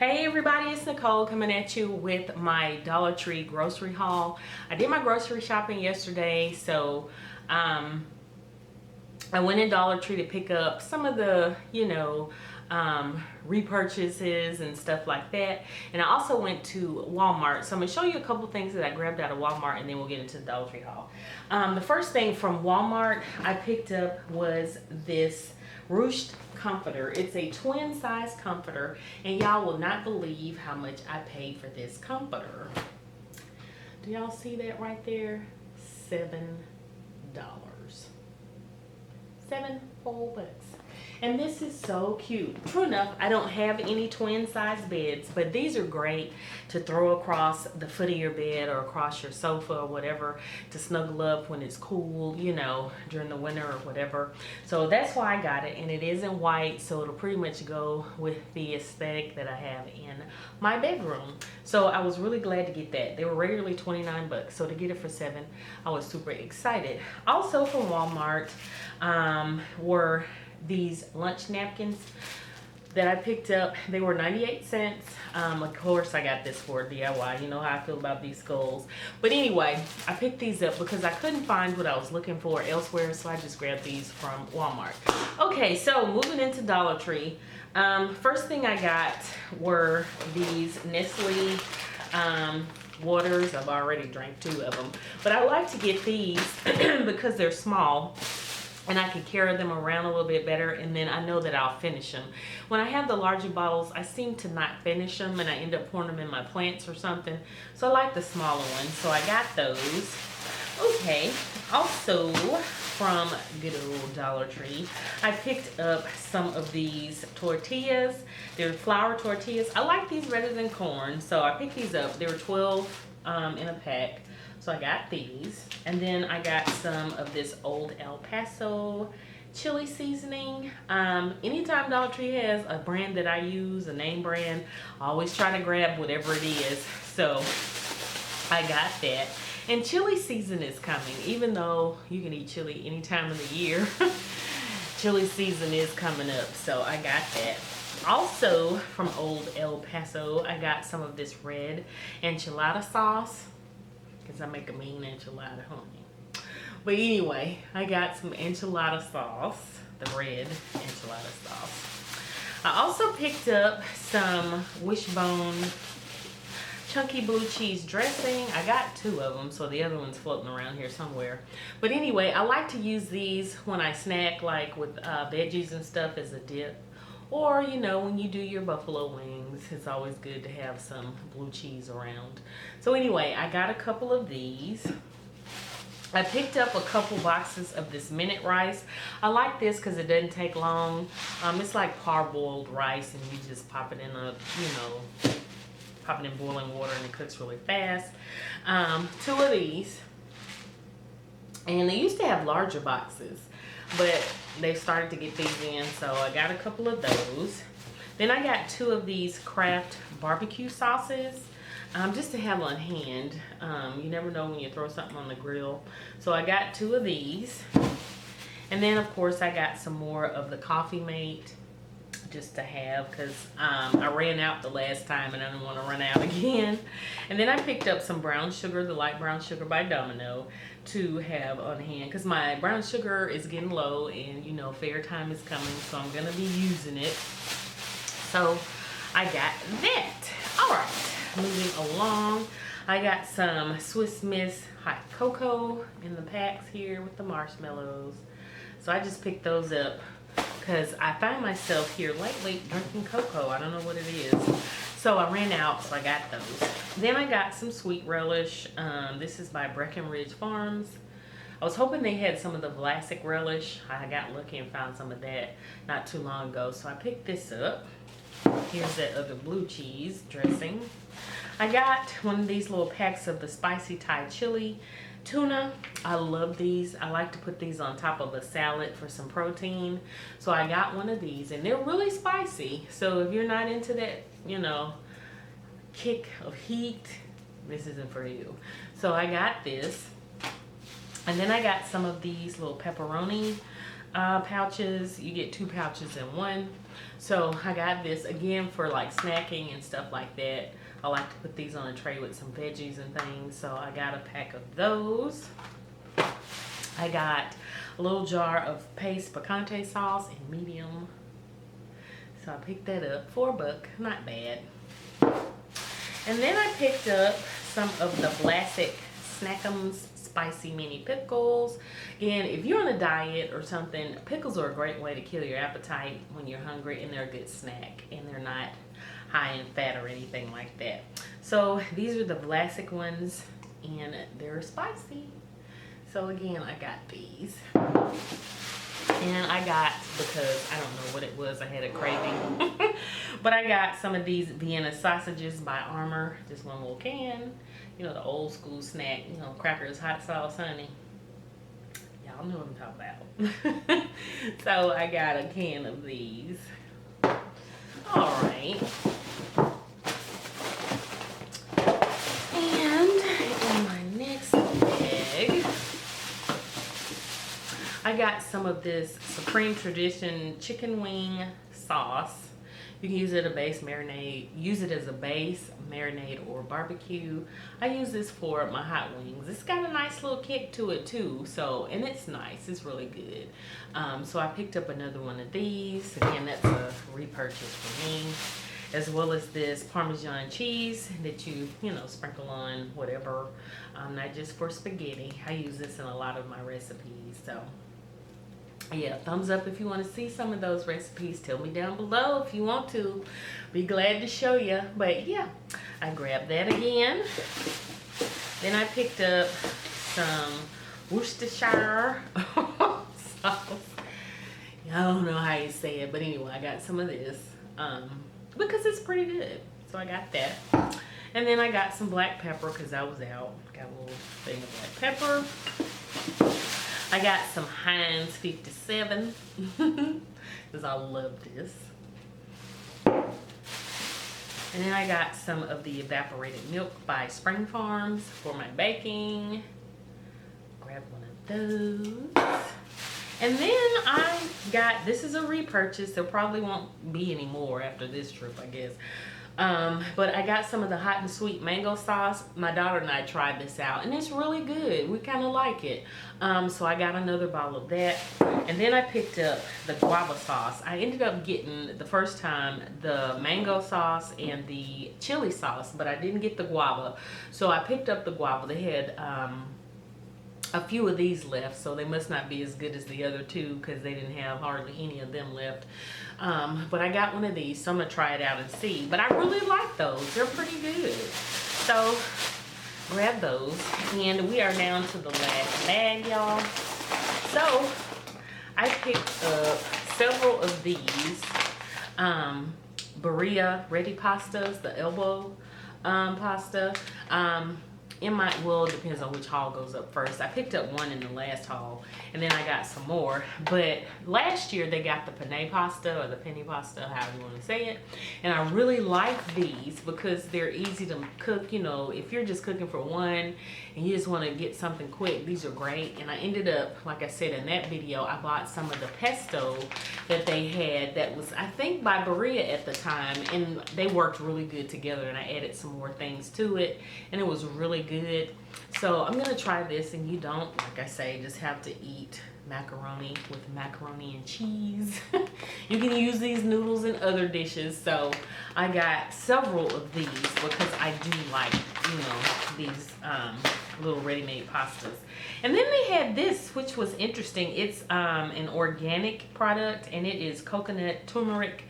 Hey everybody, it's Nicole coming at you with my Dollar Tree grocery haul. I did my grocery shopping yesterday, so I went in Dollar Tree to pick up some of the, repurchases and stuff like that. And I also went to Walmart. So I'm gonna show you a couple things that I grabbed out of Walmart and then we'll get into the Dollar Tree haul. The first thing from Walmart I picked up was this ruched comforter. It's a twin size comforter and y'all will not believe how much I paid for this comforter. Do y'all see that right there? $7. 7 whole bucks. And this is so cute. True enough, I don't have any twin size beds, but these are great to throw across the foot of your bed or across your sofa or whatever to snuggle up when it's cool, during the winter or whatever. So that's why I got it, and it is in white, so it'll pretty much go with the aesthetic that I have in my bedroom. So I was really glad to get that. They were regularly 29 bucks, so to get it for 7, I was super excited. Also from Walmart were these lunch napkins that I picked up. They were 98 cents. Of course I got this for DIY. You know how I feel about these skulls. But anyway, I picked these up because I couldn't find what I was looking for elsewhere, so I just grabbed these from Walmart. Okay, so moving into Dollar Tree. First thing I got were these Nestle waters. I've already drank 2 of them. But I like to get these because they're small and I can carry them around a little bit better, and then I know that I'll finish them. When I have the larger bottles, I seem to not finish them and I end up pouring them in my plants or something. So I like the smaller ones, so I got those. Okay, also from good old Dollar Tree, I picked up some of these tortillas. They're flour tortillas. I like these rather than corn, so I picked these up. They were 12 in a pack. So I got these, and then I got some of this Old El Paso chili seasoning. Anytime Dollar Tree has a brand that I use, a name brand, I always try to grab whatever it is. So I got that. And chili season is coming, even though you can eat chili any time of the year. Chili season is coming up, so I got that. Also from Old El Paso, I got some of this red enchilada sauce. I make a mean enchilada, honey. But anyway, I got some enchilada sauce, the red enchilada sauce. I also picked up some Wishbone chunky blue cheese dressing. I got 2 of them, so the other one's floating around here somewhere. But anyway, I like to use these when I snack, like with veggies and stuff as a dip. Or, when you do your buffalo wings, it's always good to have some blue cheese around. So anyway, I got a couple of these. I picked up a couple boxes of this minute rice. I like this because it doesn't take long. It's like parboiled rice, and you just pop it in pop it in boiling water, and it cooks really fast. 2 of these. And they used to have larger boxes, but they started to get these in, so I got a couple of those. Then I got 2 of these Kraft barbecue sauces, just to have on hand. You never know when you throw something on the grill. So I got 2 of these. And then of course I got some more of the Coffee Mate just to have, because I ran out the last time and I didn't want to run out again. And then I picked up some brown sugar, the light brown sugar by Domino, to have on hand because my brown sugar is getting low, and fair time is coming, so I'm gonna be using it. So I got that. All right, moving along, I got some Swiss Miss hot cocoa in the packs here with the marshmallows. So I just picked those up because I find myself here lately drinking cocoa. I don't know what it is. So I ran out, so I got those. Then I got some sweet relish. This is by Breckenridge Farms. I was hoping they had some of the Vlasic relish. I got lucky and found some of that not too long ago, so I picked this up. Here's that other blue cheese dressing. I got one of these little packs of the spicy Thai chili tuna. I love these. I like to put these on top of a salad for some protein. So I got one of these, and they're really spicy. So if you're not into that, kick of heat, this isn't for you. So I got this. And then I got some of these little pepperoni pouches. You get 2 pouches in one. So I got this again for like snacking and stuff like that. I like to put these on a tray with some veggies and things. So I got a pack of those. I got a little jar of paste picante sauce in medium. So I picked that up for $1, not bad. And then I picked up some of the Vlasic Snack'ems spicy mini pickles. Again, if you're on a diet or something, pickles are a great way to kill your appetite when you're hungry, and they're a good snack, and they're not high in fat or anything like that. So these are the Vlasic ones, and they're spicy. So again, I got these. And I got, because I don't know what it was, I had a craving. But I got some of these Vienna Sausages by Armour. Just one little can. You know, the old school snack, you know, crackers, hot sauce, honey. Y'all know what I'm talking about. So I got a can of these. Alright. And in my next bag, I got some of this Supreme Tradition chicken wing sauce. You can use it as a base marinade, marinade, or barbecue. I use this for my hot wings. It's got a nice little kick to it too. So, and it's nice. It's really good. So I picked up another one of these. Again, that's a repurchase for me. As well as this Parmesan cheese that you know, sprinkle on whatever. Not just for spaghetti. I use this in a lot of my recipes. So yeah, thumbs up if you want to see some of those recipes. Tell me down below if you want to. Be glad to show you. But yeah, I grabbed that again. Then I picked up some Worcestershire sauce. I don't know how you say it, but anyway, I got some of this because it's pretty good. So I got that. And then I got some black pepper because I was out. Got a little thing of black pepper. I got some Heinz 57 because I love this. And then I got some of the evaporated milk by Spring Farms for my baking. Grab one of those. And then I got, this is a repurchase. There probably won't be any more after this trip, I guess. But I got some of the hot and sweet mango sauce. My daughter and I tried this out, and it's really good. We kind of like it. So I got another bottle of that. And then I picked up the guava sauce. I ended up getting, the first time, the mango sauce and the chili sauce, but I didn't get the guava. So I picked up the guava. They had a few of these left, so they must not be as good as the other two because they didn't have hardly any of them left. But I got one of these, so I'm gonna try it out and see. But I really like those. They're pretty good. So grab those, and we are down to the last bag, y'all. So I picked up several of these Berea ready pastas, the elbow pasta. Well, it depends on which haul goes up first. I picked up one in the last haul, and then I got some more. But last year they got the penne pasta, or the penny pasta, however you want to say it. And I really like these because they're easy to cook. You know, if you're just cooking for one and you just want to get something quick, these are great. And I ended up, like I said in that video, I bought some of the pesto that they had that was, I think, by Berea at the time, and they worked really good together, and I added some more things to it, and it was really good. So I'm gonna try this, and you don't, like I say, just have to eat macaroni with macaroni and cheese. You can use these noodles in other dishes. So I got several of these because I do like, you know, these little ready-made pastas. And then they had this, which was interesting. It's an organic product, and it is coconut turmeric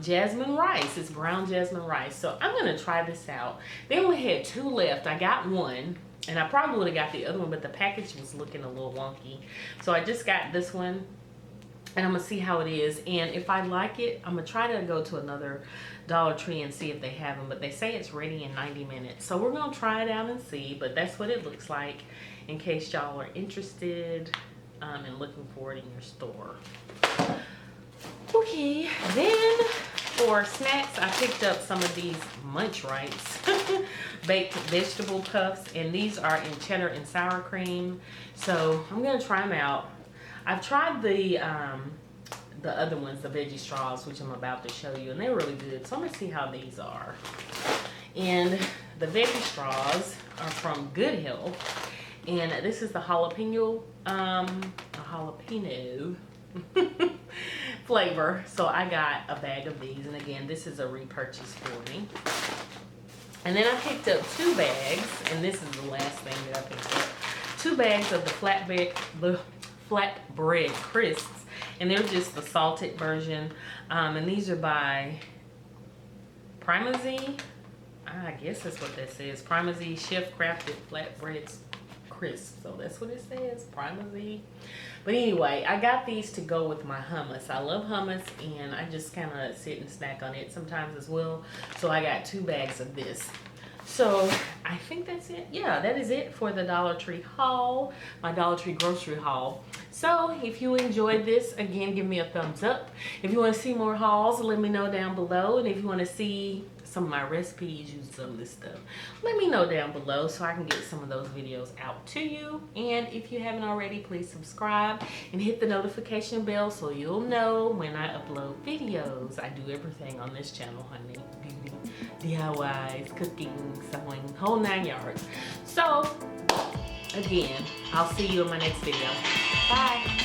jasmine rice. It's brown jasmine rice. So I'm gonna try this out. They only had 2 left. I got one, and I probably would have got the other one, but the package was looking a little wonky. So I just got this one, and I'm gonna see how it is. And if I like it, I'm gonna try to go to another Dollar Tree and see if they have them. But they say it's ready in 90 minutes. So we're gonna try it out and see. But that's what it looks like, in case y'all are interested and looking for it in your store. Okay, then for snacks, I picked up some of these Munch Rights baked vegetable puffs, and these are in cheddar and sour cream. So I'm gonna try them out. I've tried the the other ones, the veggie straws, which I'm about to show you, and they're really good. So I'm gonna see how these are. And the veggie straws are from Good Health, and this is the jalapeno flavor. So I got a bag of these, and again, this is a repurchase for me. And then I picked up 2 bags, and this is the last thing that I picked up. 2 bags of the flatbread crisps, and they're just the salted version. And these are by Primazy. I guess that's what that says. Primazy Chef Crafted Flatbread Crisp. So that's what it says, Primazy. But anyway, I got these to go with my hummus. I love hummus, and I just kind of sit and snack on it sometimes as well. So I got 2 bags of this. So I think that's it. Yeah, that is it for the Dollar Tree haul, my Dollar Tree grocery haul. So if you enjoyed this, again, give me a thumbs up. If you want to see more hauls, let me know down below. And if you want to see some of my recipes, use some of this stuff, let me know down below so I can get some of those videos out to you. And if you haven't already, please subscribe and hit the notification bell so you'll know when I upload videos. I do everything on this channel, honey. Beauty, DIYs, cooking, sewing, whole 9 yards. So again, I'll see you in my next video. Bye.